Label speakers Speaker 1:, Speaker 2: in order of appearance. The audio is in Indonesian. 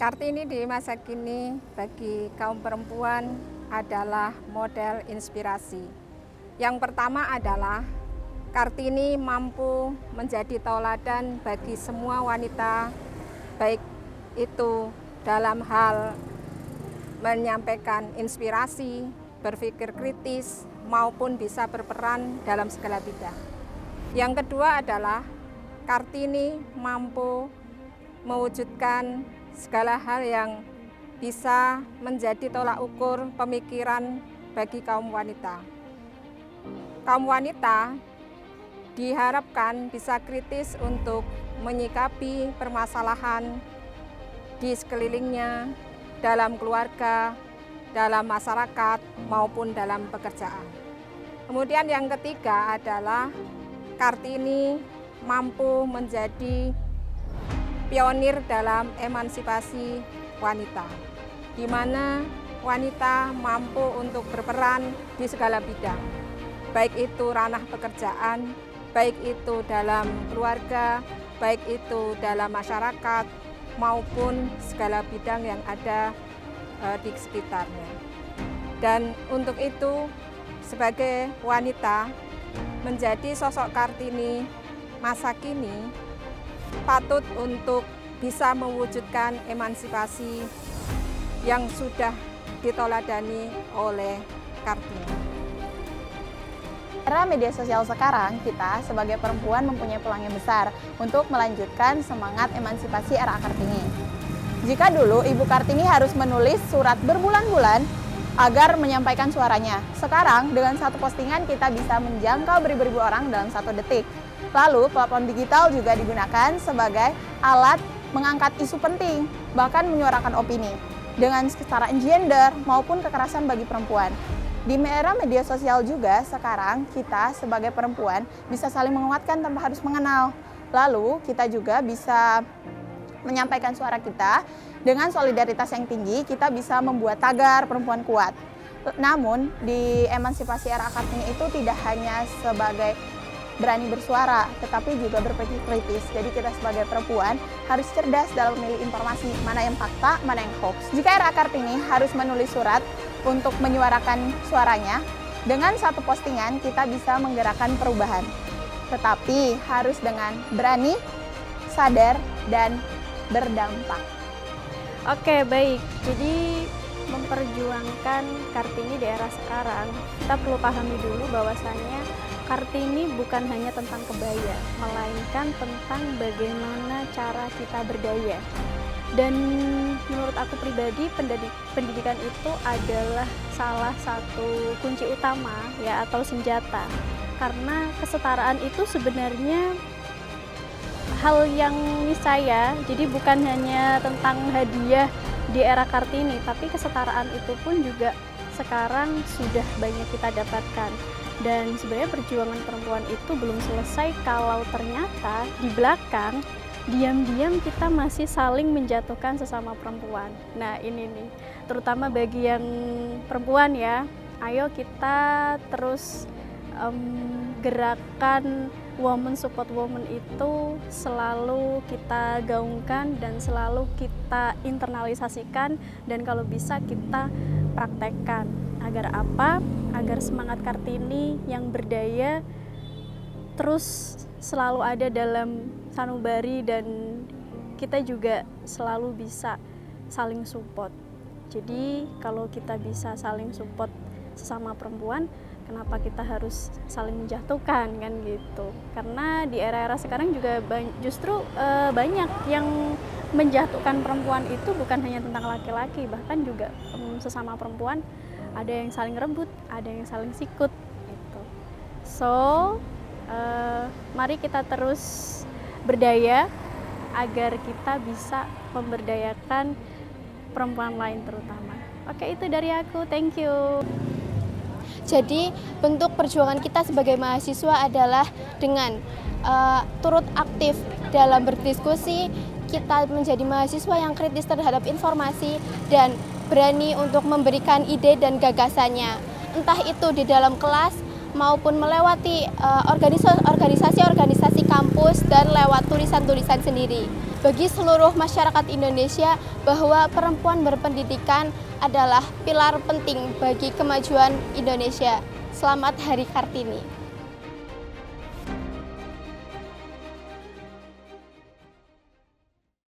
Speaker 1: Kartini di masa kini bagi kaum perempuan adalah model inspirasi. Yang pertama adalah Kartini mampu menjadi tauladan bagi semua wanita, baik itu dalam hal menyampaikan inspirasi, berpikir kritis, maupun bisa berperan dalam segala bidang. Yang kedua adalah Kartini mampu mewujudkan segala hal yang bisa menjadi tolak ukur pemikiran bagi kaum wanita. Kaum wanita diharapkan bisa kritis untuk menyikapi permasalahan di sekelilingnya, dalam keluarga, dalam masyarakat, maupun dalam pekerjaan. Kemudian yang ketiga adalah Kartini mampu menjadi pionir dalam emansipasi wanita, di mana wanita mampu untuk berperan di segala bidang, baik itu ranah pekerjaan, baik itu dalam keluarga, baik itu dalam masyarakat, maupun segala bidang yang ada di sekitarnya. Dan untuk itu, sebagai wanita, menjadi sosok Kartini masa kini patut untuk bisa mewujudkan emansipasi yang sudah ditoladani oleh Kartini.
Speaker 2: Era media sosial sekarang, kita sebagai perempuan mempunyai peluang yang besar untuk melanjutkan semangat emansipasi era Kartini. Jika dulu Ibu Kartini harus menulis surat berbulan-bulan agar menyampaikan suaranya, sekarang dengan satu postingan kita bisa menjangkau beribu-ribu orang dalam 1 detik. Lalu platform digital juga digunakan sebagai alat mengangkat isu penting, bahkan menyuarakan opini dengan kesetaraan gender maupun kekerasan bagi perempuan. Di era media sosial juga sekarang kita sebagai perempuan bisa saling menguatkan tanpa harus mengenal. Lalu kita juga bisa menyampaikan suara kita dengan solidaritas yang tinggi, kita bisa membuat tagar perempuan kuat. Namun di emansipasi era Kartini itu tidak hanya sebagai berani bersuara, tetapi juga berpikir kritis. Jadi kita sebagai perempuan harus cerdas dalam memilih informasi, mana yang fakta, mana yang hoax. Jika era Kartini harus menulis surat untuk menyuarakan suaranya, dengan satu postingan kita bisa menggerakkan perubahan. Tetapi harus dengan berani, sadar, dan berdampak.
Speaker 3: Oke, baik. Jadi memperjuangkan Kartini di era sekarang, kita perlu pahami dulu bahwasannya Kartini bukan hanya tentang kebaya, melainkan tentang bagaimana cara kita berdaya. Dan menurut aku pribadi, pendidikan itu adalah salah satu kunci utama ya, atau senjata. Karena kesetaraan itu sebenarnya hal yang niscaya, jadi bukan hanya tentang hadiah di era Kartini, tapi kesetaraan itu pun juga sekarang sudah banyak kita dapatkan. Dan sebenarnya perjuangan perempuan itu belum selesai kalau ternyata di belakang diam-diam kita masih saling menjatuhkan sesama perempuan. Nah ini nih, terutama bagi yang perempuan ya, ayo kita terus gerakan woman support woman itu selalu kita gaungkan dan selalu kita internalisasikan, dan kalau bisa kita praktekkan. Agar apa? Agar semangat Kartini yang berdaya terus selalu ada dalam sanubari, dan kita juga selalu bisa saling support. Jadi kalau kita bisa saling support sesama perempuan, kenapa kita harus saling menjatuhkan kan gitu? Karena di era-era sekarang juga justru banyak yang menjatuhkan perempuan itu bukan hanya tentang laki-laki, bahkan juga sesama perempuan ada yang saling rebut, ada yang saling sikut gitu. So mari kita terus berdaya agar kita bisa memberdayakan perempuan lain terutama. Oke, itu dari aku, thank you.
Speaker 4: Jadi bentuk perjuangan kita sebagai mahasiswa adalah dengan turut aktif dalam berdiskusi, kita menjadi mahasiswa yang kritis terhadap informasi dan berani untuk memberikan ide dan gagasannya. Entah itu di dalam kelas maupun melewati organisasi-organisasi kampus dan lewat tulisan-tulisan sendiri. Bagi seluruh masyarakat Indonesia bahwa perempuan berpendidikan adalah pilar penting bagi kemajuan Indonesia. Selamat Hari Kartini.